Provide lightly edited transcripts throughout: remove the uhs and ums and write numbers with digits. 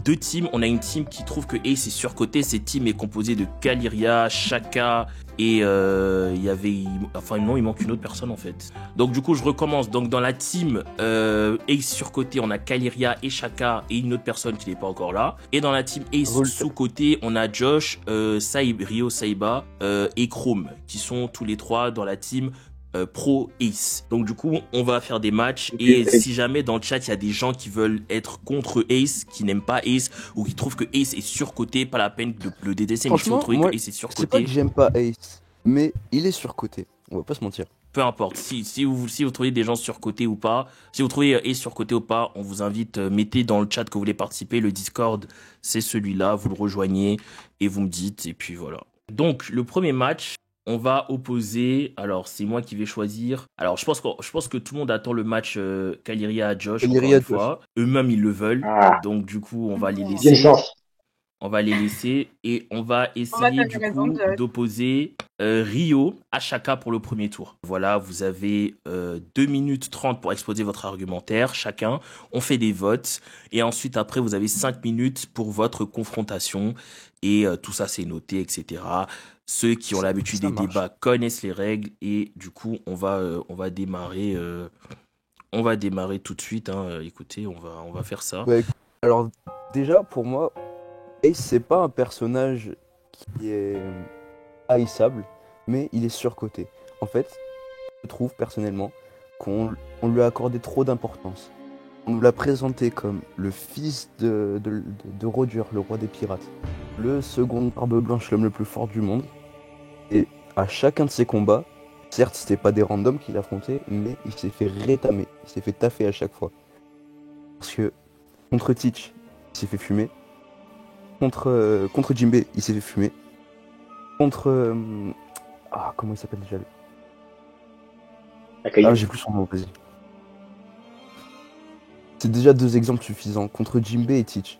deux teams. On a une team qui trouve que Ace est surcoté. Cette team est composée de Kaliria, Shaka et il manque une autre personne en fait. Donc du coup je recommence. Donc dans la team Ace surcoté, on a Kaliria et Shaka et une autre personne qui n'est pas encore là. Et dans la team Ace sous-côté, on a Josh, Ryo Saiba et Chrome qui sont tous les trois dans la team pro Ace. Donc du coup on va faire des matchs et si jamais dans le chat il y a des gens qui veulent être contre Ace, qui n'aiment pas Ace ou qui trouvent que Ace est surcoté, pas la peine de le détester. Mais si vous trouvez que Ace est surcoté, c'est pas que j'aime pas Ace, mais il est surcoté, on va pas se mentir. Peu importe, si vous trouvez des gens surcotés ou pas, si vous trouvez Ace surcoté ou pas, on vous invite, mettez dans le chat que vous voulez participer, le Discord c'est celui-là, vous le rejoignez et vous me dites et puis voilà. Donc le premier match, on va opposer, alors c'est moi qui vais choisir. Alors je pense que tout le monde attend le match Kaliria Josh encore une fois. Eux-mêmes ils le veulent, donc du coup on va les laisser. On va les laisser et on va essayer du coup d'opposer Ryo à Shaka pour le premier tour. Voilà, vous avez 2 minutes 30 pour exposer votre argumentaire chacun. On fait des votes et ensuite après vous avez 5 minutes pour votre confrontation et tout ça c'est noté, etc. Ceux qui ont l'habitude des débats connaissent les règles et du coup on va démarrer. On va démarrer tout de suite. Écoutez, on va faire ça. Ouais, alors déjà pour moi, Ace c'est pas un personnage qui est haïssable, mais il est surcoté. En fait, je trouve personnellement qu'on lui a accordé trop d'importance. On nous l'a présenté comme le fils de Roger, le roi des pirates, le second barbe blanche, l'homme le plus fort du monde. Et à chacun de ses combats, certes c'était pas des randoms qu'il affrontait, mais il s'est fait rétamer, il s'est fait taffer à chaque fois. Parce que contre Teach, il s'est fait fumer. Contre Jinbei, il s'est fait fumer. Contre... comment il s'appelle déjà j'ai plus son nom, vas-y. C'est déjà 2 exemples suffisants. Contre Jinbei et Teach.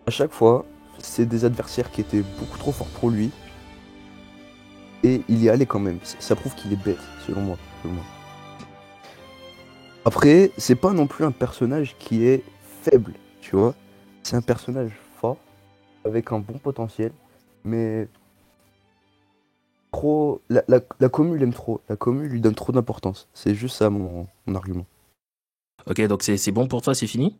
À chaque fois, c'est des adversaires qui étaient beaucoup trop forts pour lui. Et il y allait quand même. Ça prouve qu'il est bête, selon moi. Après, c'est pas non plus un personnage qui est faible, tu vois. C'est un personnage fort, avec un bon potentiel, mais trop. La commu l'aime trop. La commu lui donne trop d'importance. C'est juste ça mon argument. Ok, donc c'est bon pour toi, c'est fini ?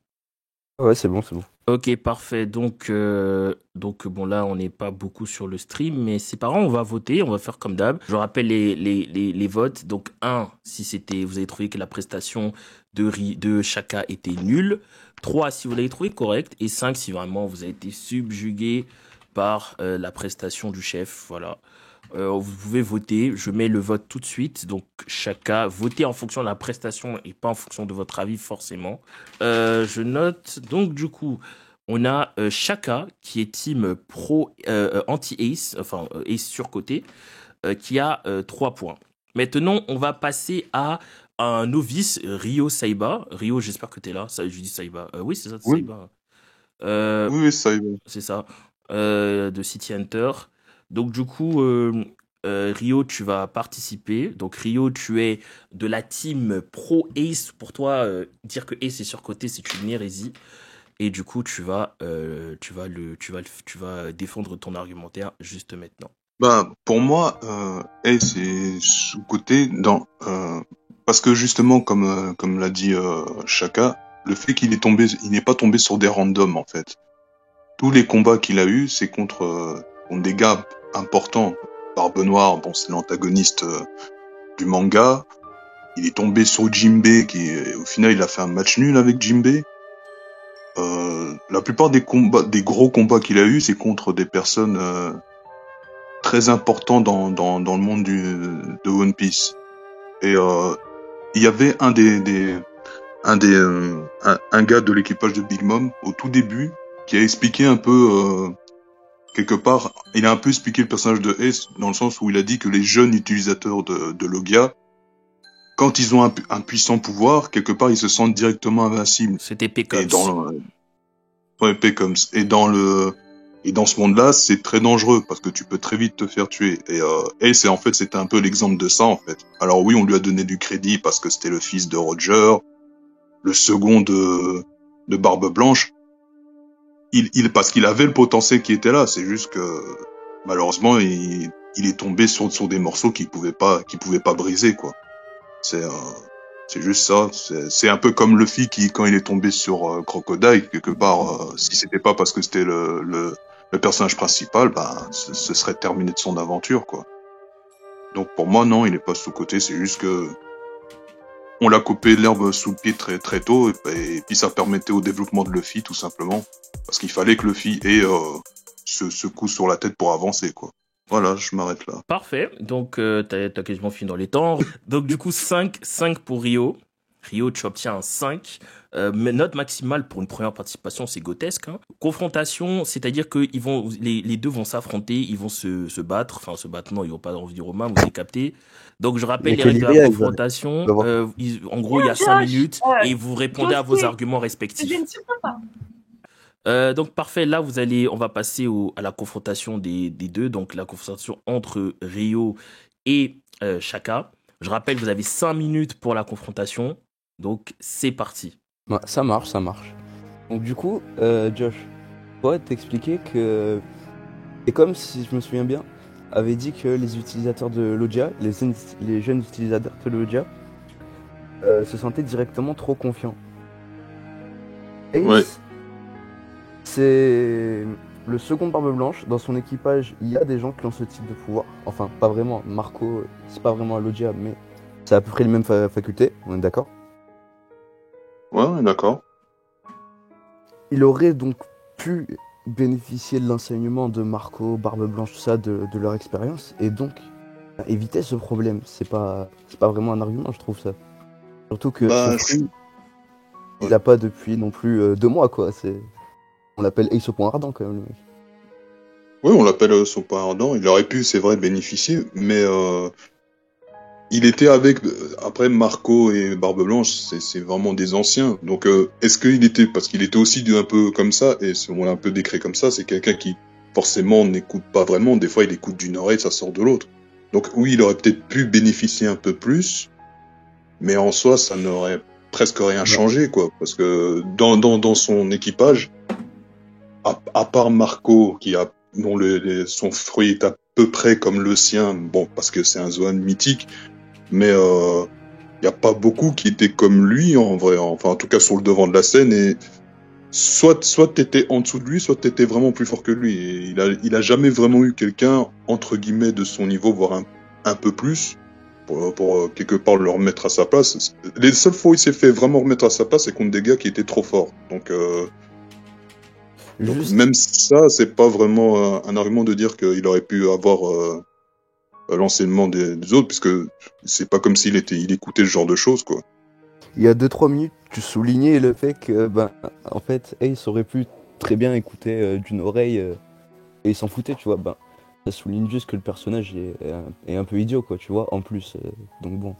Ouais, c'est bon. Ok, parfait. Donc bon, là, on n'est pas beaucoup sur le stream, mais c'est pas grave, on va voter, on va faire comme d'hab. Je rappelle les votes. Donc 1, si vous avez trouvé que la prestation de Shaka était nulle. 3, si vous l'avez trouvé correcte. Et 5, si vraiment vous avez été subjugué par la prestation du chef. Voilà. Vous pouvez voter, je mets le vote tout de suite, donc Shaka, votez en fonction de la prestation et pas en fonction de votre avis forcément. Je note, donc du coup, on a Shaka qui est team pro anti-Ace, enfin Ace surcoté, qui a 3 points. Maintenant, on va passer à un novice, Ryo Saiba. Ryo, j'espère que tu es là, ça, je dis Saiba. Oui, c'est ça, oui. Saiba. Oui, Saiba. C'est ça, de City Hunter. Donc du coup, Ryo, tu vas participer. Donc Ryo, tu es de la team pro Ace. Pour toi, dire que Ace est surcoté, c'est une hérésie. Et du coup, tu vas défendre ton argumentaire juste maintenant. Pour moi, Ace est sous-coté parce que justement, comme l'a dit Shaka, le fait qu'il n'est pas tombé sur des randoms en fait. Tous les combats qu'il a eu, c'est contre des gars importants. Barbe Noire, bon, c'est l'antagoniste du manga. Il est tombé sur Jinbei, au final, il a fait un match nul avec Jinbei. La plupart des gros combats qu'il a eu, c'est contre des personnes très importantes dans le monde de One Piece. Et il y avait un gars de l'équipage de Big Mom au tout début qui a expliqué un peu quelque part, il a un peu expliqué le personnage de Ace dans le sens où il a dit que les jeunes utilisateurs de Logia, quand ils ont un puissant pouvoir, quelque part ils se sentent directement invincibles. C'était Pecoms. Pecoms. Et dans ce monde-là, c'est très dangereux parce que tu peux très vite te faire tuer. Et Ace, en fait, c'était un peu l'exemple de ça, en fait. Alors oui, on lui a donné du crédit parce que c'était le fils de Roger, le second de Barbe Blanche. parce qu'il avait le potentiel qui était là. C'est juste que malheureusement, il est tombé sur des morceaux qu'il pouvait pas briser, quoi. C'est euh, c'est juste ça. C'est un peu comme Luffy qui, quand il est tombé sur Crocodile, quelque part, si c'était pas parce que c'était le personnage principal, ben, ce serait terminé de son aventure, quoi. Donc pour moi, non, il est pas sous-coté. C'est juste que on l'a coupé l'herbe sous le pied très très tôt, et puis ça permettait au développement de Luffy, tout simplement. Parce qu'il fallait que Luffy ait ce coup sur la tête pour avancer, quoi. Voilà, je m'arrête là. Parfait. Donc, t'as quasiment fini dans les temps. Donc, du coup, 5 pour Rio. Rio, tu obtiens un 5. Mais note maximale pour une première participation, c'est grotesque, hein. Confrontation, c'est-à-dire que les deux vont s'affronter, ils vont se battre. Enfin, se battre, non, ils vont pas en venir aux mains, vous avez capté. Donc, je rappelle Mais les quelle règles de la idée, confrontation. d'avoir. En gros, il y a 5 minutes et vous répondez à vos arguments Je respectifs. ne sais pas. Donc parfait, là on va passer à la confrontation des deux, donc la confrontation entre Rio et Shaka. Je rappelle, vous avez 5 minutes pour la confrontation, donc c'est parti. Ouais, ça marche, ça marche. Donc du coup, Josh, je pourrais t'expliquer que... Et comme, si je me souviens bien, avait dit que les utilisateurs de Logia, les jeunes utilisateurs de Logia, se sentaient directement trop confiants. Ace, Ouais. c'est le second Barbe Blanche. Dans son équipage, il y a des gens qui ont ce type de pouvoir. Enfin, pas vraiment. Marco, c'est pas vraiment un Logia, mais c'est à peu près les mêmes facultés, on est d'accord? Ouais, d'accord. Il aurait donc pu bénéficier de l'enseignement de Marco, Barbe Blanche, tout ça, de leur expérience, et donc éviter ce problème. C'est pas vraiment un argument, je trouve ça. Surtout que Bah, son fruit, il l'a pas depuis non plus 2 mois, quoi. On l'appelle Ace au point ardent, quand même, le mec. oui, on l'appelle son pas ardent. Il aurait pu, c'est vrai, bénéficier, mais il était avec après Marco et Barbe Blanche, c'est vraiment des anciens. Donc est-ce qu'il était parce qu'il était aussi un peu comme ça et on l'a un peu décrit comme ça, c'est quelqu'un qui forcément n'écoute pas vraiment. Des fois, il écoute d'une oreille, ça sort de l'autre. Donc oui, il aurait peut-être pu bénéficier un peu plus, mais en soi, ça n'aurait presque rien changé, quoi, parce que dans son équipage, à part Marco dont son fruit est à peu près comme le sien, bon, parce que c'est un Zoan mythique, mais y a pas beaucoup qui étaient comme lui en vrai, enfin en tout cas sur le devant de la scène, et soit t'étais en dessous de lui, soit t'étais vraiment plus fort que lui. Et il a jamais vraiment eu quelqu'un entre guillemets de son niveau, voire un peu plus, pour quelque part le remettre à sa place. Les seules fois où il s'est fait vraiment remettre à sa place, c'est contre des gars qui étaient trop forts. Donc Juste, même ça, c'est pas vraiment un argument de dire qu'il aurait pu avoir l'enseignement des autres, puisque c'est pas comme il écoutait ce genre de choses, quoi. il y a 2-3 minutes, tu soulignais le fait que, en fait, Ace aurait pu très bien écouter d'une oreille et il s'en foutait, tu vois. Ça souligne juste que le personnage est un peu idiot, quoi, tu vois, en plus. Donc bon.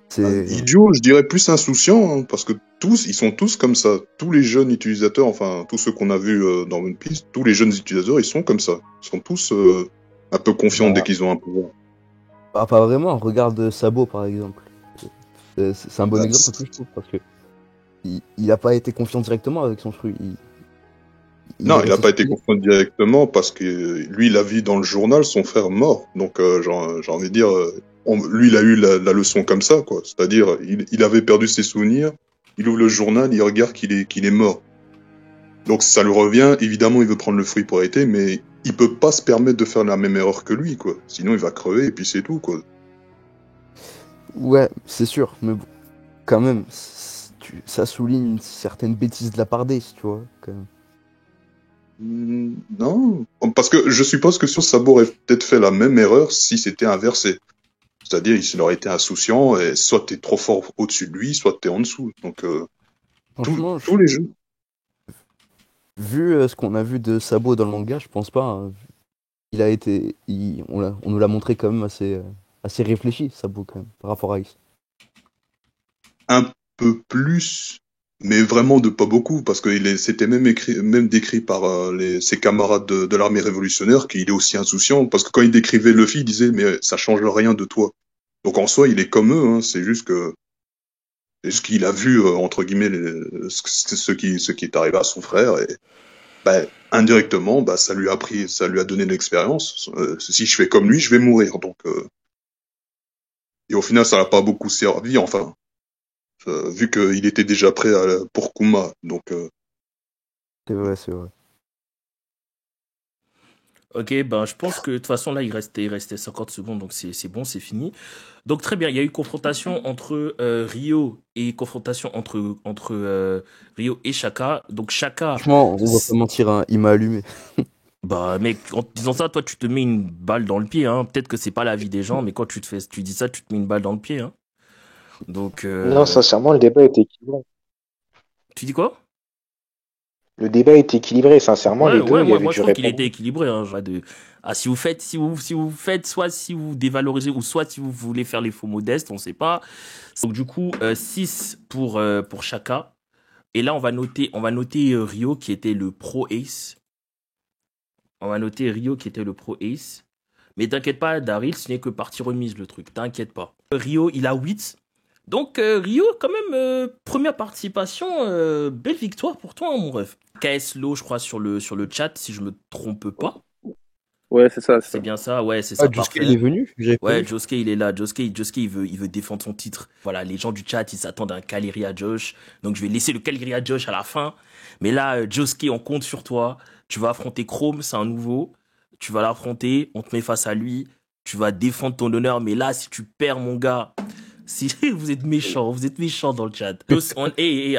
C'est. Idiot, je dirais plus insouciant, hein, parce que ils sont tous comme ça. Tous les jeunes utilisateurs, enfin tous ceux qu'on a vus dans One Piece, tous les jeunes utilisateurs, ils sont comme ça. Ils sont tous un peu confiants dès qu'ils ont un pouvoir. Pas vraiment, regarde Sabo par exemple. C'est un bon exemple aussi, je trouve, parce que il a pas été confiant directement avec son fruit. Non, il n'a resté pas été sur lui. confiant directement parce que lui, il a vu dans le journal son frère mort. Donc, j'ai envie de dire, lui, il a eu la leçon comme ça, quoi. C'est-à-dire, il avait perdu ses souvenirs. Il ouvre le journal, il regarde qu'il est mort. Donc, ça lui revient. Évidemment, il veut prendre le fruit pour arrêter, mais il peut pas se permettre de faire la même erreur que lui, quoi. Sinon, il va crever et puis c'est tout, quoi. Ouais, c'est sûr, mais bon, quand même, ça souligne une certaine bêtise de la part d'Ace, tu vois, quand même. Non, parce que je suppose que Sabo aurait peut-être fait la même erreur si c'était inversé. C'est-à-dire, il aurait été insouciant, et soit t'es trop fort au-dessus de lui, soit t'es en dessous. Donc, Franchement, tous les jeux. vu ce qu'on a vu de Sabo dans le manga, je pense pas, hein. On nous l'a montré quand même assez réfléchi, Sabo, quand même, par rapport à Ace. Un peu plus, mais vraiment de pas beaucoup, parce que c'était même décrit par ses camarades de l'armée révolutionnaire qu'il est aussi insouciant, parce que quand il décrivait Luffy, il disait mais ça change rien de toi. Donc en soi, il est comme eux, hein, c'est juste qu'il a vu entre guillemets ce qui est arrivé à son frère, bah, indirectement, bah, ça lui a donné de l'expérience. Si je fais comme lui, je vais mourir. Donc, et au final, ça l'a pas beaucoup servi, enfin, vu qu'il était déjà prêt pour Kuma. Donc, C'est vrai, c'est vrai. Ok, ben je pense que de toute façon là il restait 50 secondes donc c'est bon, c'est fini. Donc très bien, il y a eu confrontation entre Rio et confrontation entre Rio et Shaka. Donc Shaka, Franchement, on va pas mentir, hein, il m'a allumé. bah mec, en te disant ça, toi tu te mets une balle dans le pied, hein. Peut-être que c'est pas l'avis des gens, mais quand tu dis ça, tu te mets une balle dans le pied, hein. Donc Non, sincèrement, le débat était équilibré. tu dis quoi? Le débat était équilibré, sincèrement, Ouais, les deux, ouais, il y moi, avait moi je du trouve qu'il était répondant. équilibré. Hein, si vous faites, soit si vous dévalorisez, ou soit si vous voulez faire les faux modestes, on sait pas. Donc du coup, 6 pour Shaka. Et là, on va noter Rio qui était le pro ace. On va noter Rio qui était le pro ace. Mais t'inquiète pas, Daryl, ce n'est que partie remise le truc. T'inquiète pas. Rio, il a 8. Donc Rio, quand même, première participation, belle victoire pour toi, hein, mon ref. KS Low, je crois, sur le chat, si je me trompe pas. Ouais, c'est ça, c'est C'est ça. bien ça, ouais, c'est Ah, ça, Josuke, parfait. il est venu? J'avais pas Ouais, vu. Josuke, il est là. Josuke, il veut défendre son titre. Voilà, les gens du chat, ils s'attendent à un Caleri à Josh. Donc, je vais laisser le Caleri à Josh à la fin. Mais là, Josuke, on compte sur toi. Tu vas affronter Chrome, c'est un nouveau. Tu vas l'affronter, on te met face à lui. Tu vas défendre ton honneur. Mais là, si tu perds, mon gars, si vous êtes méchant dans le chat.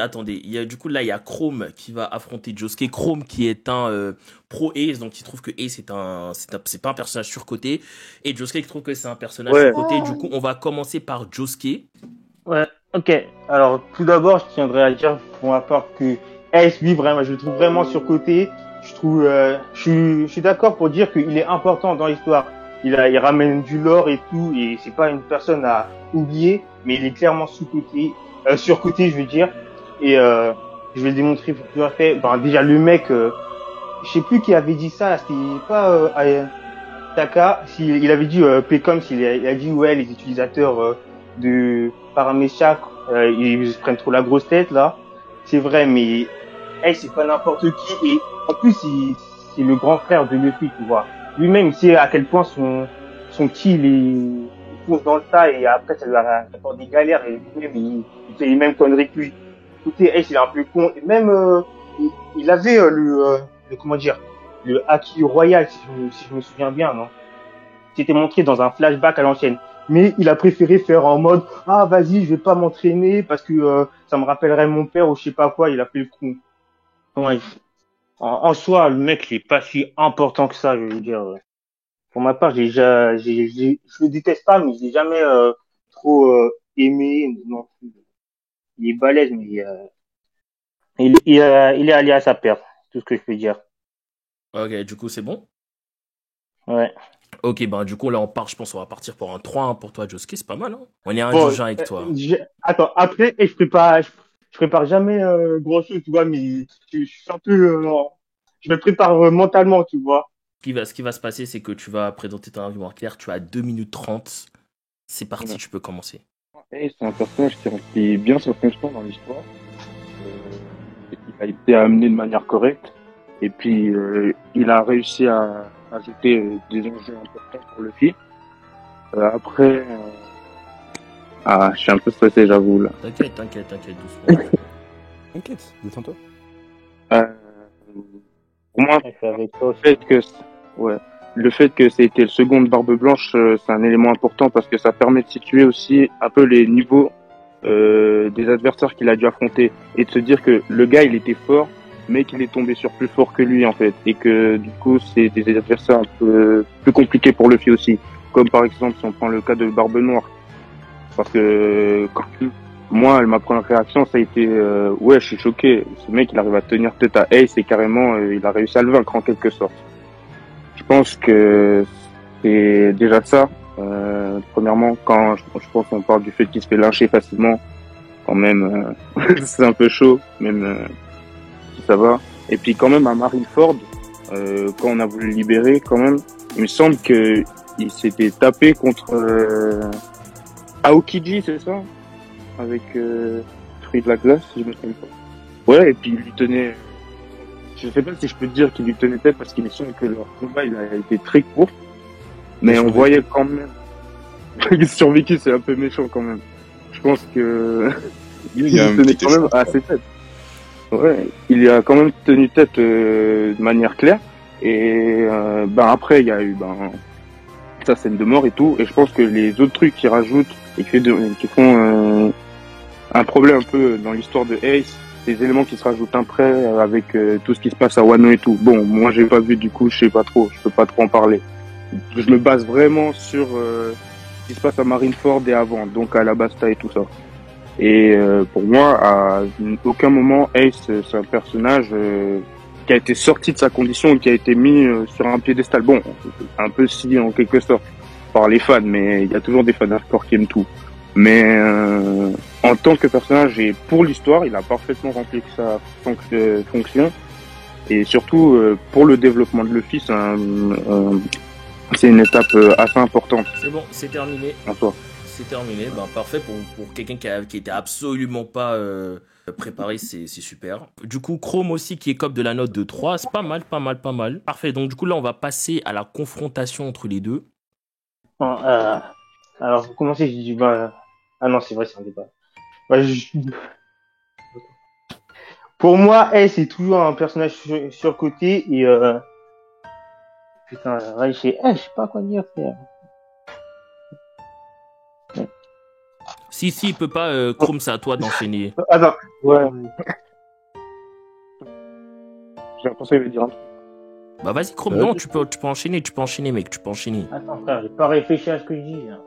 Attendez, du coup là il y a Chrome qui va affronter Josuke. Chrome qui est un pro Ace, donc il trouve que Ace c'est pas un personnage surcoté, et Josuke qui trouve que c'est un personnage Ouais. surcoté. Du coup on va commencer par Josuke. Ouais, ok. Alors, tout d'abord, je tiendrais à dire pour ma part que Ace, lui, vraiment, je le trouve vraiment surcoté. Je suis d'accord pour dire qu'il est important dans l'histoire. Il ramène du lore et tout, et c'est pas une personne à oublier, mais il est clairement sous-coté, surcoté, je veux dire. Et je vais le démontrer pour tout à fait. Ben, déjà, le mec, je sais plus qui avait dit ça, c'était pas Taka, il avait dit Pecom, il a dit ouais, les utilisateurs de Parameciac, ils se prennent trop la grosse tête là. C'est vrai, mais c'est pas n'importe qui. Et en plus, c'est le grand frère de Luffy, tu vois. Lui-même, il sait à quel point son kill il fonce dans le tas et après ça lui apporte des galères et lui-même il fait les mêmes conneries que lui. Écoutez, il est un peu con. Et même il avait le comment dire, le Haki Royal, si je me souviens bien, non? C'était montré dans un flashback à l'ancienne. Mais il a préféré faire en mode ah vas-y, je vais pas m'entraîner parce que ça me rappellerait mon père ou je sais pas quoi. Il a fait le con. Ouais. En soi, le mec, il est pas si important que ça, je veux dire. Pour ma part, je le déteste pas, mais je l'ai jamais trop aimé. Non, il est balèze, mais il est allé à sa perte. C'est tout ce que je peux dire. Ok, du coup c'est bon. Ouais. Ok, ben du coup là je pense qu'on va partir pour un 3-1 pour toi Josuke, c'est pas mal, hein. On est Bon, indulgent avec toi. attends, après, je prépare jamais grand chose, tu vois, mais je suis un peu, je me prépare mentalement, tu vois. Ce qui va se passer, c'est que tu vas présenter ton argument clair. Tu as 2 minutes 30. C'est parti, Ouais. tu peux commencer. Et c'est un personnage qui remplit bien sa fonction dans l'histoire. Il a été amené de manière correcte. Et puis, il a réussi à ajouter des enjeux importants pour le film. Après, je suis un peu stressé, j'avoue, là. T'inquiète, doucement. T'inquiète, détends-toi. Euh, pour moi, Je suis avec toi aussi. le fait que ça ait été le second de Barbe Blanche, c'est un élément important parce que ça permet de situer aussi un peu les niveaux des adversaires qu'il a dû affronter et de se dire que le gars il était fort mais qu'il est tombé sur plus fort que lui en fait et que du coup c'est des adversaires un peu plus compliqués pour Luffy aussi, comme par exemple si on prend le cas de Barbe Noire, parce que moi ma première réaction ça a été ouais, je suis choqué, ce mec il arrive à tenir tête à Ace et carrément il a réussi à le vaincre en quelque sorte. Je pense que c'est déjà ça. Premièrement, quand je pense qu'on parle du fait qu'il se fait lyncher facilement, quand même, c'est un peu chaud, même si ça va. Et puis quand même à Marineford, quand on a voulu le libérer, quand même, il me semble que il s'était tapé contre Aokiji, c'est ça, avec Fruit de la glace, si je me trompe pas. Ouais, et puis il lui tenait je sais pas si je peux te dire qu'il lui tenait tête parce qu'il me semble que leur combat il a été très court, mais on voyait quand même. Survécu, c'est un peu méchant quand même. Je pense que il y a un tenait petit quand même échange, assez tête. Ouais, il a quand même tenu tête de manière claire. Et après, il y a eu sa scène de mort et tout. Et je pense que les autres trucs qui rajoutent et qui font un problème un peu dans l'histoire de Ace, des éléments qui se rajoutent après avec tout ce qui se passe à Wano et tout. Bon, moi j'ai pas vu, du coup je sais pas trop, je peux pas trop en parler. Je me base vraiment sur ce qui se passe à Marineford et avant, donc à Alabasta et tout ça. Et pour moi, à aucun moment Ace c'est un personnage qui a été sorti de sa condition et qui a été mis sur un piédestal. Bon, un peu si en quelque sorte par les fans, mais il y a toujours des fans hardcore qui aiment tout. Mais en tant que personnage et pour l'histoire, il a parfaitement rempli sa fonction. Et surtout, pour le développement de Luffy, c'est une étape assez importante. C'est bon, c'est terminé. En soi. C'est terminé. Parfait pour quelqu'un qui était absolument pas préparé, c'est super. Du coup, Chrome aussi qui écope de la note de 3, c'est pas mal. Parfait, donc du coup là, on va passer à la confrontation entre les deux. Bon, alors, pour commencer, j'ai dit, ah non, c'est vrai, c'est un débat. Pour moi, c'est toujours un personnage surcoté et putain, ouais, je sais pas quoi dire, frère. Si, il peut pas, Chrome, c'est à toi d'enchaîner. Attends, ouais. J'ai l'impression qu'il veut dire un truc. Bah vas-y, Chrome, non, tu peux enchaîner, mec, tu peux enchaîner. Attends, frère, j'ai pas réfléchi à ce que je dis, là.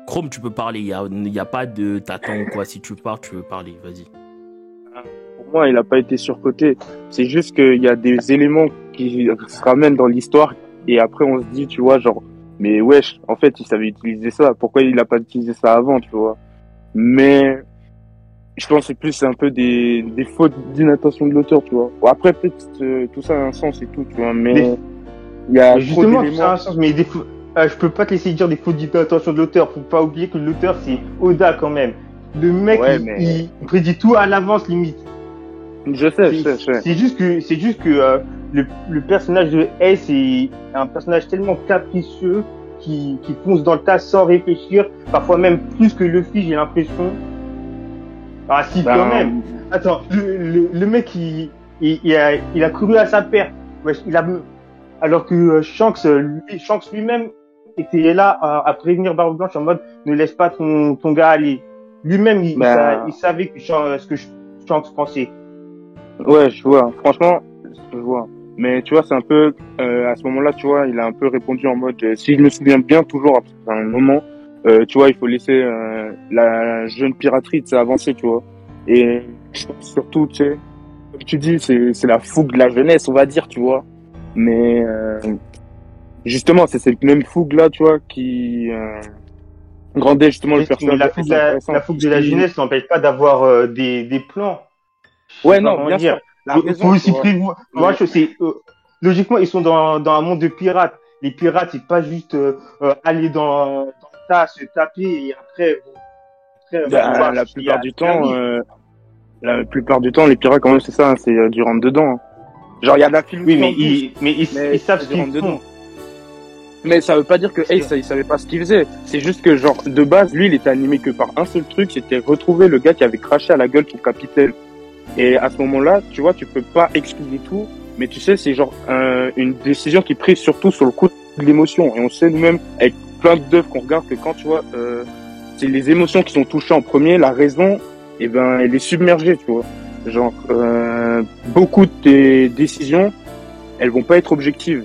Chrome, tu peux parler, il y a pas de t'attends ou quoi, si tu parles, tu veux parler, vas-y. Pour moi, il a pas été surcoté. C'est juste qu'il y a des éléments qui se ramènent dans l'histoire et après on se dit, tu vois, genre, mais wesh, en fait, il savait utiliser ça. Pourquoi il a pas utilisé ça avant, tu vois? Mais je pense que c'est plus un peu des fautes d'inattention de l'auteur, tu vois. Bon, après, peut-être tout ça a un sens et tout, tu vois, mais il y a justement, tout ça a un sens, mais je peux pas te laisser dire des fautes d'inattention de l'auteur. Faut pas oublier que l'auteur, c'est Oda quand même. Le mec, il prédit tout à l'avance, limite. Je sais. C'est juste que le personnage de Ace est un personnage tellement capricieux qui fonce dans le tas sans réfléchir, parfois même plus que Luffy, j'ai l'impression. Ah si, quand même. Attends, le mec il a cru à sa perte. Ouais, alors que Shanks lui-même était là à prévenir Barbe Blanche en mode ne laisse pas ton gars aller. Lui-même il savait que ce que Shanks pensait. Ouais, je vois. Franchement, je vois. Mais tu vois, c'est un peu à ce moment-là, tu vois, il a un peu répondu en mode si je me souviens bien toujours à un moment, tu vois, il faut laisser la jeune piraterie avancer, tu vois. Et je pense surtout, tu sais, comme tu dis, c'est la fougue de la jeunesse, on va dire, tu vois. Mais justement, c'est cette même fougue là, tu vois, qui rendait justement le personnage. La fougue de la jeunesse n'empêche pas d'avoir des plans. Ouais, non, bien sûr. Faut aussi prévoir. Moi, je sais. Logiquement, ils sont dans un monde de pirates. Les pirates, c'est pas juste aller dans le tas, se taper et après. La plupart du temps, les pirates, quand même, c'est ça, c'est du rentre dedans. Genre, il y a de la philosophie. Oui, mais ils savent ce qu'ils font. Mais ça veut pas dire que Ace, il savait pas ce qu'il faisait. C'est juste que, genre, de base, lui, il était animé que par un seul truc, c'était retrouver le gars qui avait craché à la gueule son capitaine. Et à ce moment-là, tu vois, tu peux pas expliquer tout, mais tu sais, c'est genre une décision qui est prise surtout sur le coup de l'émotion. Et on sait nous-mêmes, avec plein d'œuvres qu'on regarde, que quand tu vois, c'est les émotions qui sont touchées en premier, la raison, elle est submergée, tu vois. Genre, beaucoup de tes décisions, elles vont pas être objectives.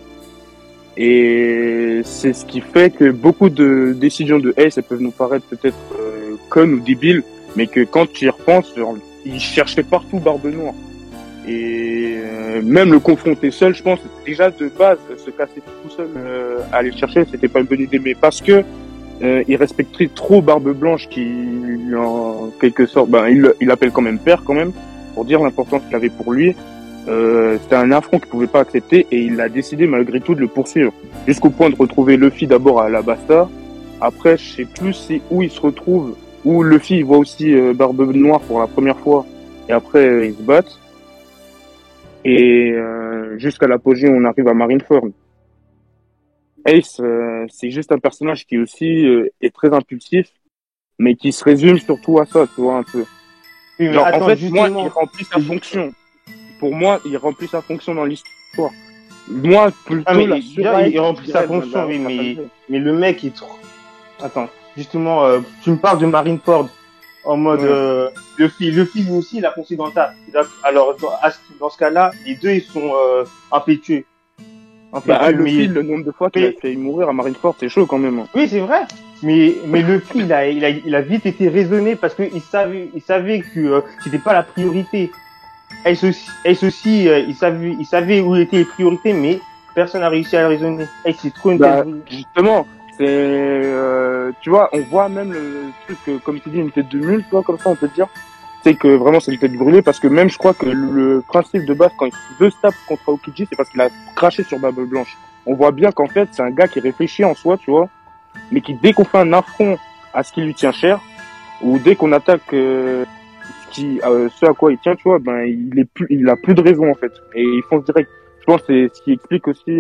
Et c'est ce qui fait que beaucoup de décisions de Ace, elles peuvent nous paraître peut-être connes ou débiles, mais que quand tu y repenses, genre, il cherchait partout Barbe Noire. Et même le confronter seul, je pense, déjà de base, se casser tout seul, aller le chercher, c'était pas une bonne idée. Mais parce que il respectait trop Barbe Blanche, qui en quelque sorte, il l'appelle quand même père, quand même, pour dire l'importance qu'il avait pour lui. C'était un affront qu'il pouvait pas accepter et il a décidé malgré tout de le poursuivre. Jusqu'au point de retrouver Luffy d'abord à Alabasta. Après, je sais plus c'est où il se retrouve, où Luffy voit aussi Barbe Noire pour la première fois et après ils se battent. Et jusqu'à l'apogée, on arrive à Marineford. Ace, c'est juste un personnage qui aussi est très impulsif, mais qui se résume surtout à ça, tu vois, un peu. Oui, mais Genre, attends, en fait, justement, moi, il remplit sa fonction. Pour moi, il remplit sa fonction dans l'histoire. Moi, plutôt ah, mais la déjà, il surhype, remplit je sa dirais, fonction, oui, la fanbase. mais le mec est trop... Attends, justement, tu me parles de Marineford en mode Ouais. Luffy lui aussi il a foncé dans le tas. Alors dans ce cas-là, les deux ils sont impétueux. Bah, Mais le nombre de fois qu'il a mais- fait mourir à Marineford, c'est chaud quand même. Hein. oui, c'est vrai. Mais Luffy il a vite été raisonné parce que il savait que c'était pas la priorité. Ace aussi il savait où étaient les priorités, mais personne n'a réussi à le raisonner. Ace c'est trop une Bah, tête. justement, tu vois, on voit même le truc, comme tu dis, une tête de mule, tu vois, comme ça, on peut dire. C'est que vraiment, c'est une tête brûlée parce que même, je crois que le principe de base, quand il veut se taper contre Aokiji, c'est parce qu'il a craché sur Barbe Blanche. On voit bien qu'en fait, c'est un gars qui réfléchit en soi, tu vois, mais qui, dès qu'on fait un affront à ce qui lui tient cher, ou dès qu'on attaque ce à quoi il tient, tu vois, ben, il a plus de raison, en fait. Et il fonce direct. Je pense que c'est ce qui explique aussi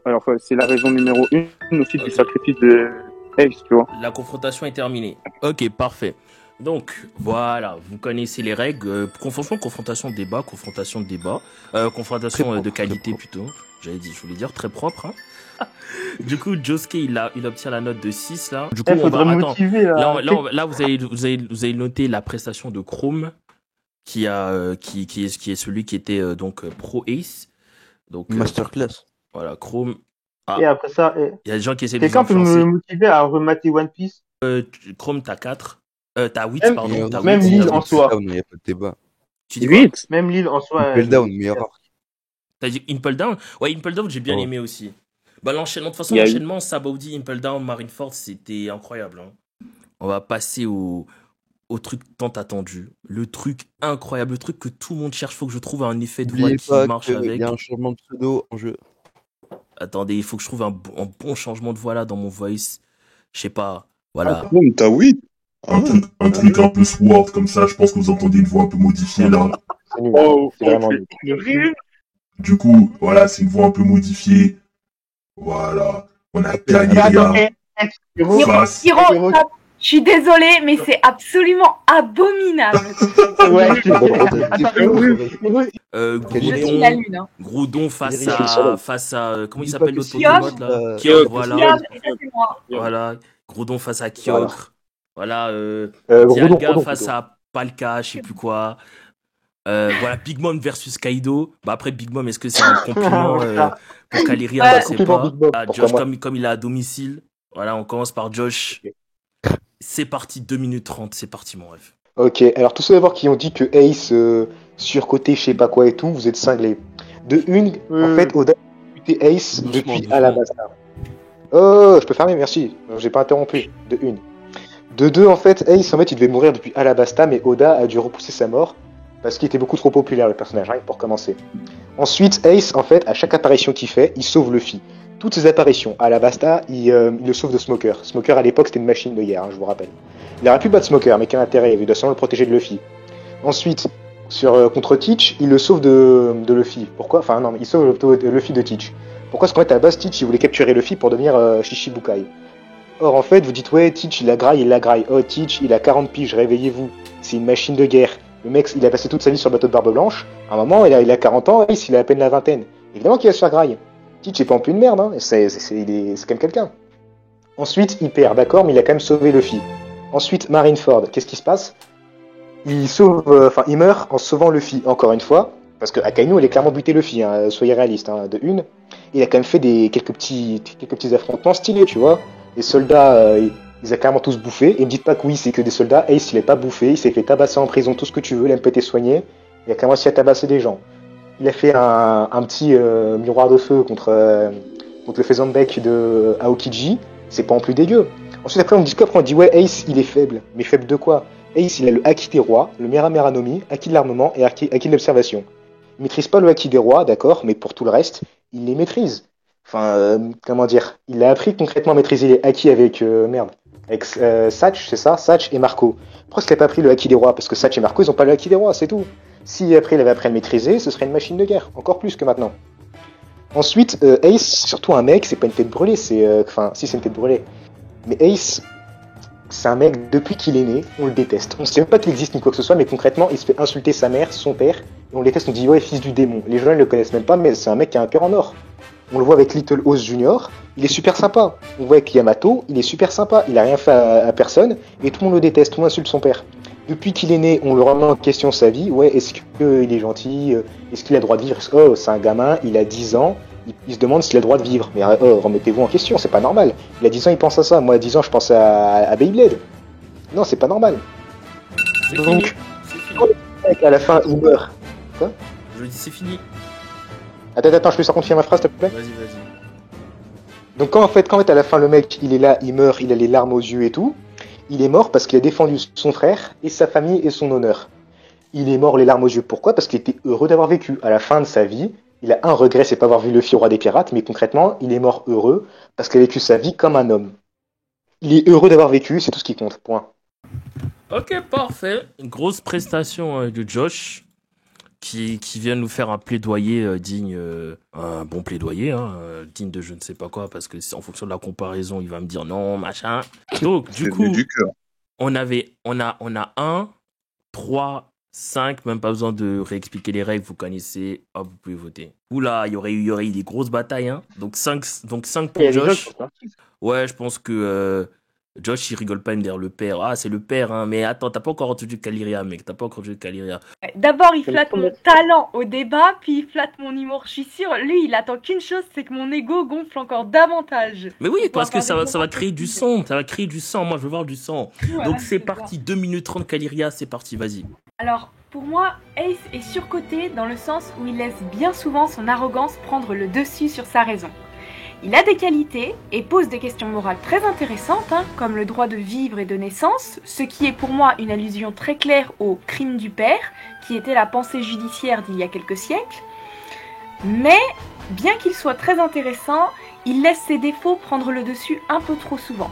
enfin, c'est la raison numéro 1 aussi du sacrifice de Ace, tu vois. La confrontation est terminée. Ok, parfait. Donc, voilà, vous connaissez les règles. Confrontation, débat, confrontation Très de propre, qualité très propre. plutôt. Je voulais dire très propre. Hein. Du coup, Josuke, il obtient la note de 6 là. Du coup, Il faudrait motiver là. Là, vous avez noté la prestation de Chrome, qui est celui qui était donc pro Ace. Donc, Masterclass. voilà, Chrome. Et après ça, Il y a des gens qui essaient de vous quelqu'un peut me influencer. motiver à remater One Piece. Chrome, t'as 4. T'as 8, Même- pardon. T'as même 8, l'île t'as en 8. soi. Il n'y a pas de débat. Tu dis quoi? 8. Même l'île en soi. Impel Down, meilleur arc. T'as dit Impel Down? Ouais, Impel Down, j'ai bien Oh. aimé aussi. Bah, l'enchaînement, de toute façon, Il y a eu- l'enchaînement, Sabaody, Impel Down, Marineford, c'était incroyable. Hein. On va passer au truc tant attendu. Le truc incroyable, le truc que tout le monde cherche. Faut que je trouve un effet de voix N'oubliez qui pas marche qu'il avec. y a un changement de pseudo en jeu. Attendez, il faut que je trouve un bon changement de voix là dans mon voice. Je sais pas. Voilà. Bon, t'as 8. Un truc un peu sword comme ça, je pense que vous entendez une voix un peu modifiée là. C'est nul. Oh, C'est vraiment nul. Du coup, voilà, c'est une voix un peu modifiée. Voilà. On a Attends, Galeria Hiro, face. Hiro, Je suis désolée, mais c'est absolument abominable. ouais, Groudon, La lune. Hein. Groudon face à comment il Dis s'appelle pas que l'autre c'est Pokémon juste, là? Kyogre, Kyogre, voilà. Kyogre, et ça c'est moi. Voilà. Groudon face à Kyogre. Voilà. Groudon, Dialga Groudon, face plutôt. à Palka, je sais plus quoi. Voilà, Big Mom versus Kaido. Bah après Big Mom, est-ce que c'est un compliment pour Kaliria? Ouais. Je sais Compliment pas. Big Mom, Ah, pourquoi Josh, moi comme il est à domicile. Voilà, on commence par Josh. Ok. C'est parti, 2 minutes 30, c'est parti mon rêve. Ok, alors tous ceux d'abord qui ont dit que Ace surcoté, je sais pas quoi et tout, vous êtes cinglés. De une, en fait, Oda a buté Ace Doucement, depuis doucement. Alabasta. Oh, je peux fermer, merci. J'ai pas interrompu. De une. De deux, en fait, Ace, en fait, il devait mourir depuis Alabasta, mais Oda a dû repousser sa mort parce qu'il était beaucoup trop populaire, le personnage, hein, pour commencer. Ensuite, Ace, en fait, à chaque apparition qu'il fait, il sauve Luffy. Toutes ses apparitions, à Alabasta, il le sauve de Smoker. Smoker, à l'époque, c'était une machine de guerre, hein, je vous rappelle. Il aurait pu battre Smoker, mais quel intérêt, il doit seulement le protéger de Luffy. Ensuite, contre Teach, il le sauve de Luffy. Pourquoi? Enfin, non, il sauve Luffy de Teach. Pourquoi? Parce qu'en fait, à la base, Teach, il voulait capturer Luffy pour devenir Shishibukai. Or, en fait, vous dites, ouais, Teach, il la graille. Oh, Teach, il a 40 piges, réveillez-vous. C'est une machine de guerre. Le mec, il a passé toute sa vie sur le bateau de Barbe Blanche. À un moment, il a 40 ans, Ace, il a à peine la vingtaine. Évidemment qu'il va se faire graille. Teach est pas un peu une merde, hein. C'est quand même quelqu'un. Ensuite, il perd, d'accord, mais il a quand même sauvé Luffy. Ensuite, Marineford, qu'est-ce qui se passe? Il meurt en sauvant Luffy, encore une fois, parce que Akainu, il est clairement buté Luffy, hein, soyez réalistes, hein, de une. Il a quand même fait quelques petits affrontements stylés, tu vois. Les soldats, ils ont clairement tous bouffé, et me dites pas que oui, c'est que des soldats. Ace, il est pas bouffé, il s'est fait tabasser en prison, tout ce que tu veux, il a même pas été soigné. Il a clairement réussi à tabasser des gens. Il a fait un petit miroir de feu contre le faisan de bec de Aokiji, c'est pas en plus dégueu. Ensuite, après, on dit ouais, Ace, il est faible. Mais faible de quoi? Ace, il a le Haki des rois, le Mera no Mi, Haki de l'armement et Haki de l'observation. Il maîtrise pas le Haki des rois, d'accord, mais pour tout le reste, il les maîtrise. Enfin, comment dire? Il a appris concrètement à maîtriser les Haki avec Satch, c'est ça? Satch et Marco. Pourquoi est-ce qu'il a pas pris le Haki des rois? Parce que Satch et Marco, ils ont pas le Haki des rois, c'est tout. Si après il avait appris à le maîtriser, ce serait une machine de guerre, encore plus que maintenant. Ensuite, Ace, c'est surtout un mec, c'est pas une tête brûlée, enfin, si c'est une tête brûlée. Mais Ace, c'est un mec, depuis qu'il est né, on le déteste. On sait même pas qu'il existe ni quoi que ce soit, mais concrètement, il se fait insulter sa mère, son père, et on le déteste, on dit ouais, fils du démon. Les gens ne le connaissent même pas, mais c'est un mec qui a un cœur en or. On le voit avec Little Oz Jr., il est super sympa. On le voit avec Yamato, il est super sympa, il a rien fait à personne, et tout le monde le déteste, tout le monde insulte son père. Depuis qu'il est né, on le remet en question sa vie, ouais, est-ce qu'il est gentil, est-ce qu'il a le droit de vivre, oh, c'est un gamin, il a 10 ans, il se demande s'il a le droit de vivre. Mais remettez-vous en question, c'est pas normal. Il a 10 ans, il pense à ça. Moi, à 10 ans, je pense à Beyblade. Non, c'est pas normal. C'est Donc, fini. C'est fini. à la fin, il meurt. Quoi? Je dis c'est fini. Attends, je peux ça continuer ma phrase, s'il te plaît? Vas-y. Donc, quand en fait, à la fin, le mec, il est là, il meurt, il a les larmes aux yeux et tout, il est mort parce qu'il a défendu son frère et sa famille et son honneur. Il est mort les larmes aux yeux. Pourquoi? Parce qu'il était heureux d'avoir vécu. À la fin de sa vie, il a un regret, c'est pas avoir vu Luffy au roi des pirates, mais concrètement, il est mort heureux parce qu'il a vécu sa vie comme un homme. Il est heureux d'avoir vécu, c'est tout ce qui compte. Point. Ok, parfait. Grosse prestation de Josh qui vient nous faire un plaidoyer digne, un bon plaidoyer, digne de je ne sais pas quoi, parce que en fonction de la comparaison, il va me dire non, machin. Donc, du coup, du cœur. on a 1, 3, 5, même pas besoin de réexpliquer les règles, vous connaissez, hop, vous pouvez voter. Oula, il y aurait eu des grosses batailles, hein. Donc 5 pour Josh. Ouais, je pense que Josh, il rigole pas, il me dit le père. Ah, c'est le père, hein. Mais attends, t'as pas encore entendu Kaliria, mec. T'as pas encore entendu Kaliria. D'abord, il flatte mon talent au débat, puis il flatte mon humour. Je suis sûre, lui, il attend qu'une chose, c'est que mon ego gonfle encore davantage. Mais oui, parce que ça va créer du sang. Ça va créer du sang. Moi, je veux voir du sang. Voilà, donc, c'est parti. 2 minutes 30, Kaliria, c'est parti. Vas-y. Alors, pour moi, Ace est surcoté dans le sens où il laisse bien souvent son arrogance prendre le dessus sur sa raison. Il a des qualités et pose des questions morales très intéressantes, comme le droit de vivre et de naissance, ce qui est pour moi une allusion très claire au crime du père, qui était la pensée judiciaire d'il y a quelques siècles. Mais, bien qu'il soit très intéressant, il laisse ses défauts prendre le dessus un peu trop souvent.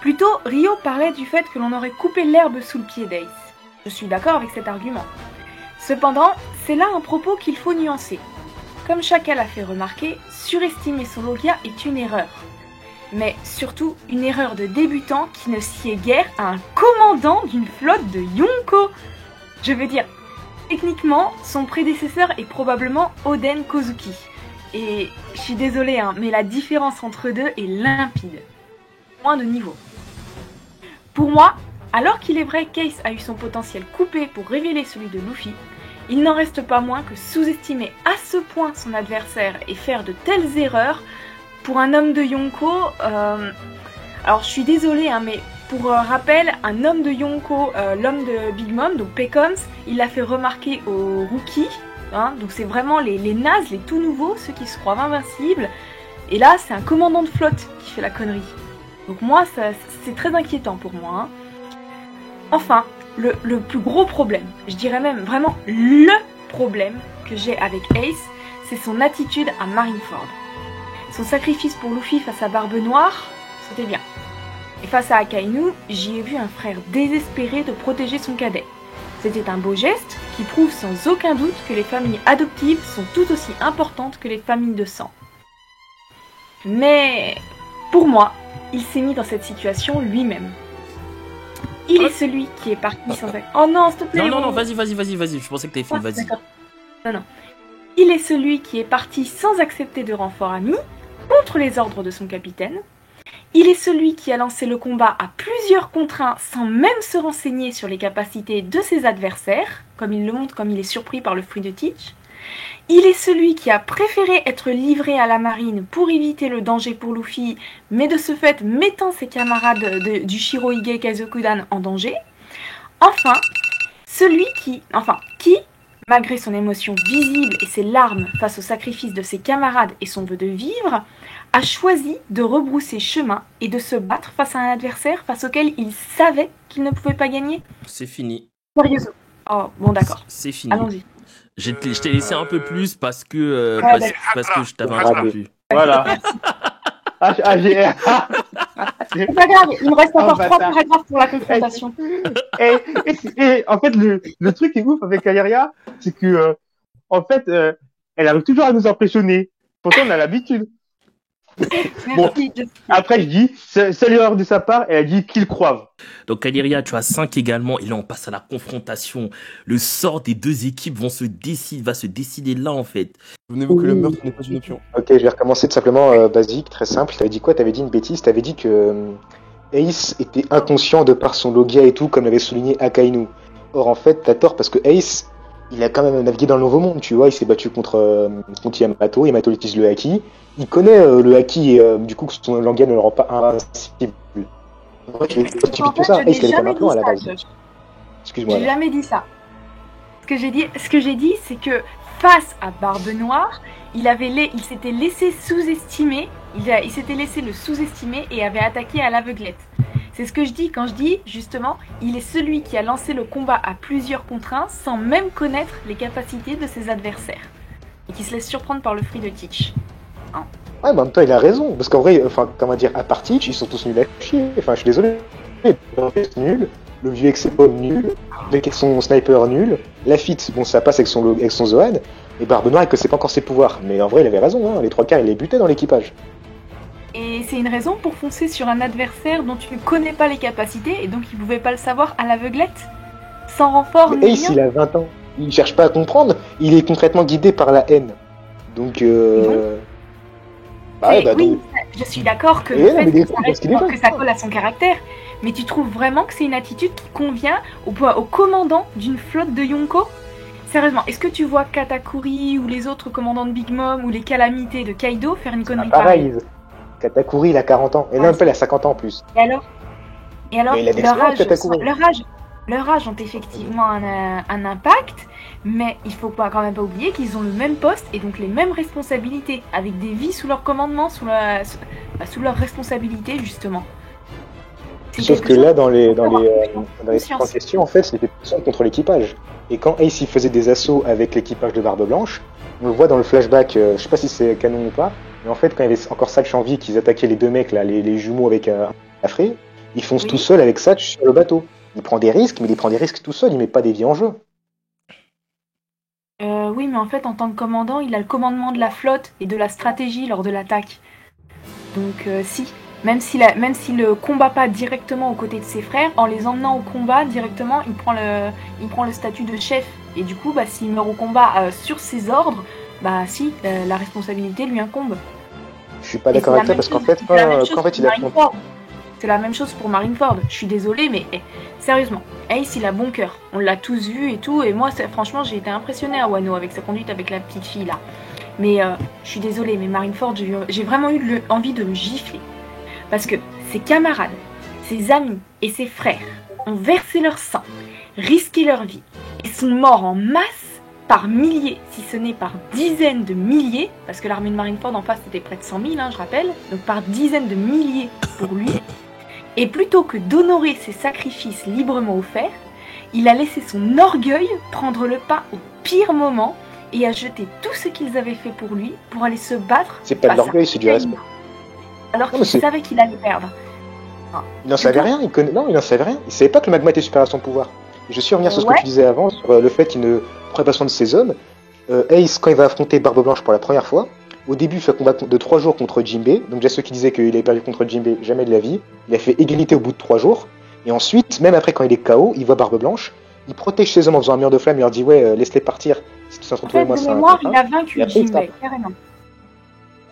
Plutôt, Rio parlait du fait que l'on aurait coupé l'herbe sous le pied d'Ace. Je suis d'accord avec cet argument. Cependant, c'est là un propos qu'il faut nuancer. Comme Shaka l'a fait remarquer, surestimer son Logia est une erreur. Mais surtout, une erreur de débutant qui ne sied guère à un commandant d'une flotte de Yonko. Je veux dire, techniquement, son prédécesseur est probablement Oden Kozuki. Et je suis désolée, mais la différence entre deux est limpide. Moins de niveau. Pour moi, alors qu'il est vrai qu'Ace a eu son potentiel coupé pour révéler celui de Luffy, il n'en reste pas moins que sous-estimer à ce point son adversaire et faire de telles erreurs, pour un homme de Yonko, alors je suis désolée, mais pour rappel, un homme de Yonko, l'homme de Big Mom, donc Pecoms, il l'a fait remarquer aux rookies, donc c'est vraiment les nazes, les tout nouveaux, ceux qui se croient invincibles, et là c'est un commandant de flotte qui fait la connerie. Donc moi, c'est très inquiétant pour moi. Enfin, le plus gros problème, je dirais même vraiment le problème que j'ai avec Ace, c'est son attitude à Marineford. Son sacrifice pour Luffy face à Barbe Noire, c'était bien. Et face à Akainu, j'y ai vu un frère désespéré de protéger son cadet. C'était un beau geste qui prouve sans aucun doute que les familles adoptives sont tout aussi importantes que les familles de sang. Mais pour moi, il s'est mis dans cette situation lui-même. Il est celui qui est parti sans... Oh non, s'il te plaît. Non, vas-y. Je pensais que t'avais fini, vas-y. Non. Il est celui qui est parti sans accepter de renfort ami, contre les ordres de son capitaine. Il est celui qui a lancé le combat à plusieurs contre 1 sans même se renseigner sur les capacités de ses adversaires, comme il le montre, comme il est surpris par le fruit de Teach. Il est celui qui a préféré être livré à la marine pour éviter le danger pour Luffy, mais de ce fait mettant ses camarades du Shirohige Kaizokudan en danger. Enfin, celui qui, malgré son émotion visible et ses larmes face au sacrifice de ses camarades et son vœu de vivre, a choisi de rebrousser chemin et de se battre face à un adversaire face auquel il savait qu'il ne pouvait pas gagner. C'est fini. Sérieusement. Oh, bon d'accord. C'est fini. Allons-y. Je t'ai laissé un peu plus parce que je t'avais interrompu. Voilà. C'est pas grave, il me reste encore 3 bâtard. paragraphes pour la confrontation. Et en fait, le truc qui est ouf avec Kaliria, c'est que, en fait, elle arrive toujours à nous impressionner. Pourtant, on a l'habitude. Merci. Après, je dis, seule erreur de sa part, elle a dit qu'il croive. Donc Kaliria, tu as 5 également, et là on passe à la confrontation. Le sort des deux équipes va se décider là en fait. Souvenez-vous que le meurtre n'est pas une option. Ok, je vais recommencer tout simplement basique, très simple. T'avais dit quoi? T'avais dit une bêtise. T'avais dit que Ace était inconscient de par son logia et tout, comme l'avait souligné Akainu. Or, en fait, t'as tort parce que Ace, il a quand même navigué dans le Nouveau Monde, tu vois. Il s'est battu contre Yamato. Yamato utilise le haki. Il connaît le haki et du coup, son logia ne le rend pas invincible. Ouais, tu En fait, que ça. je n'ai Ace, il avait jamais un plan à dit la ça, base. Josh. Excuse-moi. J'ai là. jamais dit ça. Ce que j'ai dit, c'est que face à Barbe Noire, il s'était laissé sous-estimer, il s'était laissé le sous-estimer et avait attaqué à l'aveuglette. C'est ce que je dis quand je dis, justement, il est celui qui a lancé le combat à plusieurs contre un sans même connaître les capacités de ses adversaires. Et qui se laisse surprendre par le fruit de Teach. Ouais, mais en même temps, il a raison. Parce qu'en vrai, enfin, comment dire, à part Teach, ils sont tous nuls à chier. Enfin, je suis désolé. C'est nul. Le vieux Exepo nul. Avec son sniper nul. Lafitte, bon, ça passe avec son Zohan. Et Barbe Noire, il connaissait pas encore ses pouvoirs. Mais en vrai, il avait raison. Hein. Les 3/4, il les butait dans l'équipage. Et c'est une raison pour foncer sur un adversaire dont tu ne connais pas les capacités et donc il pouvait pas le savoir à l'aveuglette. Sans renfort Mais ni Ace, rien. il a 20 ans. Il cherche pas à comprendre. Il est concrètement guidé par la haine. Donc, Oui, donc... je suis d'accord que Et le non, fait mais des que fois, parce qu'il est jeune. ça colle à son caractère, mais tu trouves vraiment que c'est une attitude qui convient au commandant d'une flotte de Yonko? Sérieusement, est-ce que tu vois Katakuri ou les autres commandants de Big Mom ou les calamités de Kaido faire une connerie pareille? Pareil. Katakuri, il a 40 ans. Et là, il a 50 ans en plus. Et alors Mais il a des leur expériences, Katakuri. leur âge ont effectivement un impact, mais il faut quand même pas oublier qu'ils ont le même poste et donc les mêmes responsabilités, avec des vies sous leur commandement, sous leur responsabilité justement. C'est Sauf quelque que chose là, dans les faut avoir trois questions, en fait, c'était tout seul contre l'équipage. Et quand Ace il faisait des assauts avec l'équipage de Barbe Blanche, on le voit dans le flashback, je sais pas si c'est canon ou pas, mais en fait, quand il y avait encore Satch en vie, qu'ils attaquaient les deux mecs, là, les jumeaux avec Afré, ils foncent tout seul avec Satch sur le bateau. Il prend des risques, mais il prend des risques tout seul, il met pas des vies en jeu. Oui, mais en fait, en tant que commandant, il a le commandement de la flotte et de la stratégie lors de l'attaque. Donc, même s'il ne combat pas directement aux côtés de ses frères, en les emmenant au combat directement, il prend le statut de chef. Et du coup, s'il meurt au combat sur ses ordres, la responsabilité lui incombe. Je suis pas d'accord avec ça parce qu'en fait, quand il a c'est la même chose pour Marineford. Je suis désolée, mais sérieusement, Ace, il a bon cœur. On l'a tous vu et tout. Et moi, franchement, j'ai été impressionnée à Wano avec sa conduite avec la petite fille là. Mais je suis désolée, mais Marineford, j'ai vraiment eu envie de le gifler. Parce que ses camarades, ses amis et ses frères ont versé leur sang, risqué leur vie et sont morts en masse par milliers, si ce n'est par dizaines de milliers, parce que l'armée de Marineford en face c'était près de 100 000, je rappelle, donc par dizaines de milliers pour lui. Et plutôt que d'honorer ses sacrifices librement offerts, il a laissé son orgueil prendre le pas au pire moment et a jeté tout ce qu'ils avaient fait pour lui pour aller se battre. C'est pas de l'orgueil, c'est du respect. Alors qu'il savait qu'il allait perdre. Il n'en savait rien, Non, il n'en savait rien. Il savait pas que le magma était supérieur à son pouvoir. Et je suis revenir sur ce que tu disais avant, sur le fait qu'il ne prenait pas soin de ses hommes. Ace, quand il va affronter Barbe Blanche pour la première fois, au début, il fait un combat de 3 jours contre Jinbei. Donc, déjà ceux qui disaient qu'il avait perdu contre Jinbei, jamais de la vie. Il a fait égalité au bout de 3 jours. Et ensuite, même après, quand il est KO, il voit Barbe Blanche. Il protège ses hommes en faisant un mur de flamme. Il leur dit, laisse-les partir. Si tout ça se retrouve, moi, c'est un mémoire, il a vaincu Jinbei, carrément.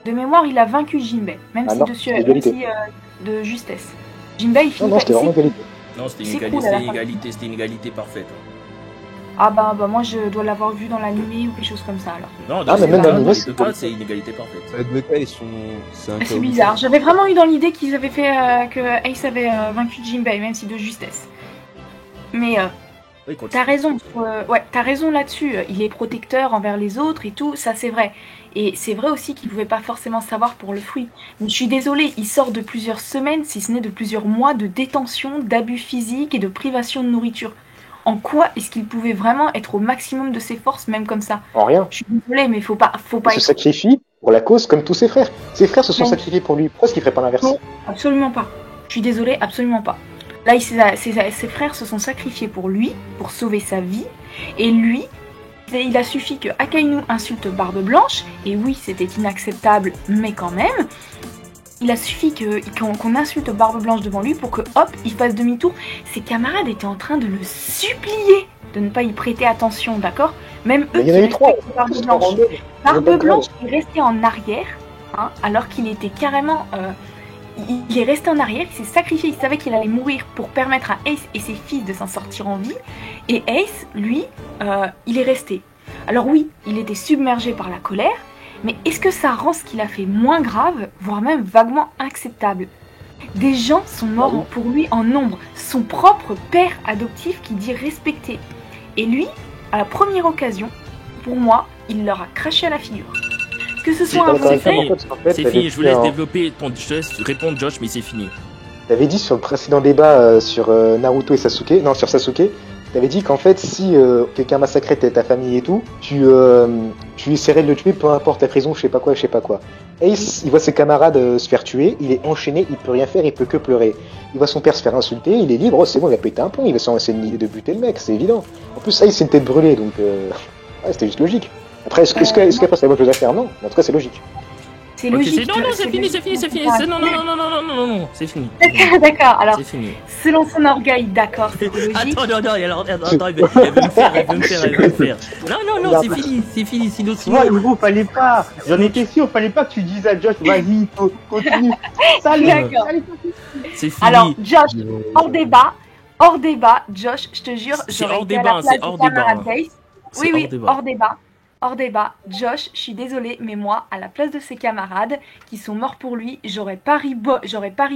De mémoire, il a vaincu Jinbei, même de justesse. Jinbei, il finit. Non, c'était vraiment égalité. Non, c'était une égalité parfaite. Ah moi je dois l'avoir vu dans l'anime ou quelque chose comme ça alors. Non, mais même dans l'anime, c'est une égalité parfaite. C'est bizarre. J'avais vraiment eu dans l'idée qu'ils avaient fait que Ace avait vaincu Jinbei, même si de justesse. Mais t'as raison. T'as raison là-dessus. Il est protecteur envers les autres et tout, ça c'est vrai. Et c'est vrai aussi qu'il pouvait pas forcément savoir pour le fruit. Mais je suis désolée, il sort de plusieurs semaines, si ce n'est de plusieurs mois de détention, d'abus physiques et de privation de nourriture. En quoi est-ce qu'il pouvait vraiment être au maximum de ses forces, même comme ça? En rien. Je suis désolée, mais faut pas il se sacrifie pour la cause, comme tous ses frères. Ses frères se sont Non. sacrifiés pour lui. Pourquoi est-ce qu'il ferait pas l'inverse? Non, absolument pas. Je suis désolée, absolument pas. Là, ses frères se sont sacrifiés pour lui, pour sauver sa vie. Et lui, il a suffi que Akainu insulte Barbe Blanche. Et oui, c'était inacceptable, mais quand même. Il a suffi qu'on insulte Barbe Blanche devant lui pour que, hop, il fasse demi-tour. Ses camarades étaient en train de le supplier de ne pas y prêter attention, d'accord? Même eux Mais il y qui en a eu 3. respectent Barbe Blanche. Barbe Blanche est resté en arrière, hein, alors qu'il était carrément... il est resté en arrière, il s'est sacrifié, il savait qu'il allait mourir pour permettre à Ace et ses fils de s'en sortir en vie. Et Ace, lui, il est resté. Alors oui, il était submergé par la colère, mais est-ce que ça rend ce qu'il a fait moins grave, voire même vaguement acceptable? Des gens sont morts pour lui en nombre, son propre père adoptif qui dit respecter. Et lui, à la première occasion, pour moi, il leur a craché à la figure. Que ce soit un C'est vrai... fini, c'est fini, je vous laisse développer, je te laisse répondre Josh, mais c'est fini. T'avais dit sur le précédent débat sur Naruto et Sasuke, non sur Sasuke, t'avais dit qu'en fait si quelqu'un massacrait ta famille et tout, tu essaierais de le tuer peu importe la prison, je sais pas quoi. Ace, il voit ses camarades se faire tuer, il est enchaîné, il peut rien faire, il peut que pleurer. Il voit son père se faire insulter, il est libre, oh, c'est bon, il a pété un plomb, il va s'en essayer de buter le mec, c'est évident. En plus Ace c'est une tête brûlée, donc ouais, c'était juste logique. Après, est-ce qu'après c'est la bonne chose à faire? Non, mais en tout cas c'est logique. C'est Ok, logique. non, c'est fini. Non, c'est fini. D'accord, alors, C'est fini. selon son orgueil, d'accord, c'est logique. Attends, elle veut me faire. Non, c'est fini, sinon. Ouais, Hugo, fallait pas. J'en étais sûr, fallait pas que tu dises à Josh, vas-y, continue. Salut, D'accord. salut. C'est fini. Alors, Josh, hors débat, Josh, je te jure, C'est j'aurais hors été à débat, la place c'est hors de camarade débat. Ace. C'est Oui, hors débat. hors débat. Josh, je suis désolée, mais moi, à la place de ses camarades qui sont morts pour lui, j'aurais pas ri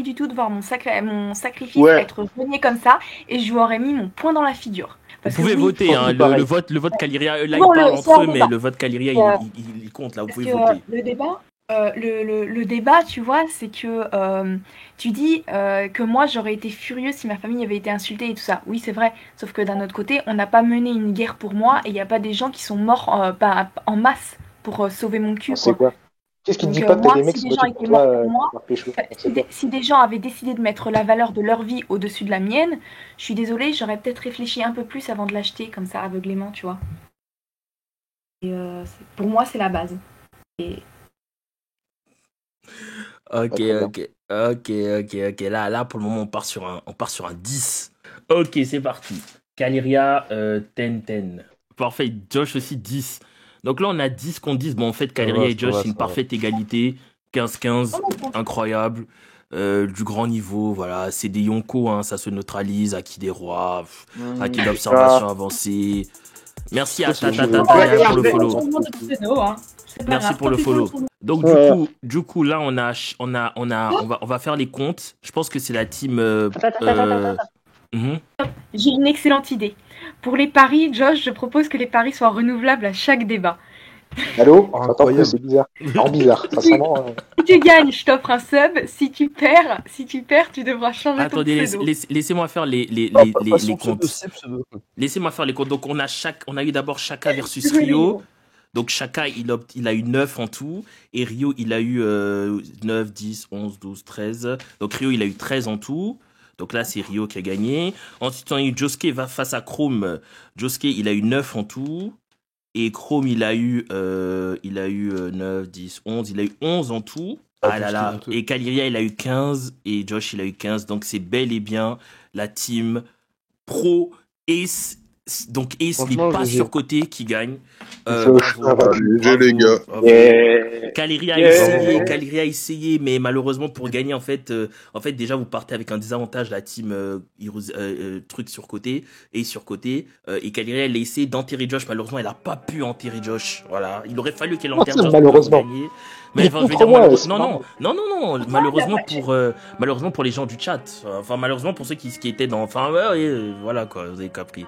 du tout de voir mon sacrifice être renié comme ça, et je lui aurais mis mon poing dans la figure. Vous pouvez voter, hein, le vote Caliria, là Bon, ils parlent c'est entre hors eux, mais débat. le vote Caliria il compte, là, vous Parce pouvez que voter. le débat, tu vois, c'est que tu dis que moi j'aurais été furieux si ma famille avait été insultée et tout ça. Oui, c'est vrai. Sauf que d'un autre côté, on n'a pas mené une guerre pour moi et il n'y a pas des gens qui sont morts en masse pour sauver mon cul. C'est quoi? Qu'est-ce qui te Donc, dit pas que moi, t'as des mecs si qui des se gens battent pour étaient morts toi pour moi, par pécho? C'est quoi? si des gens avaient décidé de mettre la valeur de leur vie au-dessus de la mienne, je suis désolée, j'aurais peut-être réfléchi un peu plus avant de l'acheter comme ça aveuglément, tu vois. Et pour moi, c'est la base. Et Ok. Là, pour le moment, on part sur un 10. Ok, c'est parti. Caliria, 10. Parfait. Josh aussi, 10. Donc là, on a 10 qu'on 10. Bon, en fait, Caliria et Josh, c'est une parfaite égalité. 15-15. Incroyable. Du grand niveau, voilà. C'est des Yonko, hein, ça se neutralise. Acquis des rois. Acquis d'observation avancée. Merci à Tata pour le follow. Merci pour le follow. Donc du coup là on va faire les comptes. Je pense que c'est la team. J'ai une excellente idée. Pour les paris, Josh, je propose que les paris soient renouvelables à chaque débat. Allô? J'entends plus, c'est bizarre. Non, bizarre. Sincèrement. Si tu gagnes, je t'offre un sub. Si tu perds, tu devras changer ton Attendez, pseudo. laissez-moi faire les comptes. Laissez-moi faire les comptes. Donc on a eu d'abord Shaka versus Rio. Donc Shaka, il a eu 9 en tout. Et Rio, il a eu 9, 10, 11, 12, 13. Donc Rio, il a eu 13 en tout. Donc là, c'est Rio qui a gagné. Ensuite, on a eu Josuke va face à Chrome. Josuke, il a eu 9 en tout. Et Chrome, il a eu 9, 10, 11. Il a eu 11 en tout. Ah là là. Et Caliria, il a eu 15. Et Josh, il a eu 15. Donc c'est bel et bien la team pro Ace. Donc Ace n'est pas surcoté qui gagne. GG les gars. Caliria a essayé, mais malheureusement pour gagner en fait déjà vous partez avec un désavantage la team truc surcoté et surcoté et Caliria elle a essayé d'enterrer Josh, malheureusement elle a pas pu enterrer Josh. Voilà, il aurait fallu qu'elle enterre Josh malheureusement. pour gagner. Mais enfin, je veux dire, malheureusement pour les gens du chat. Enfin malheureusement pour ceux qui étaient dans voilà quoi, vous avez compris.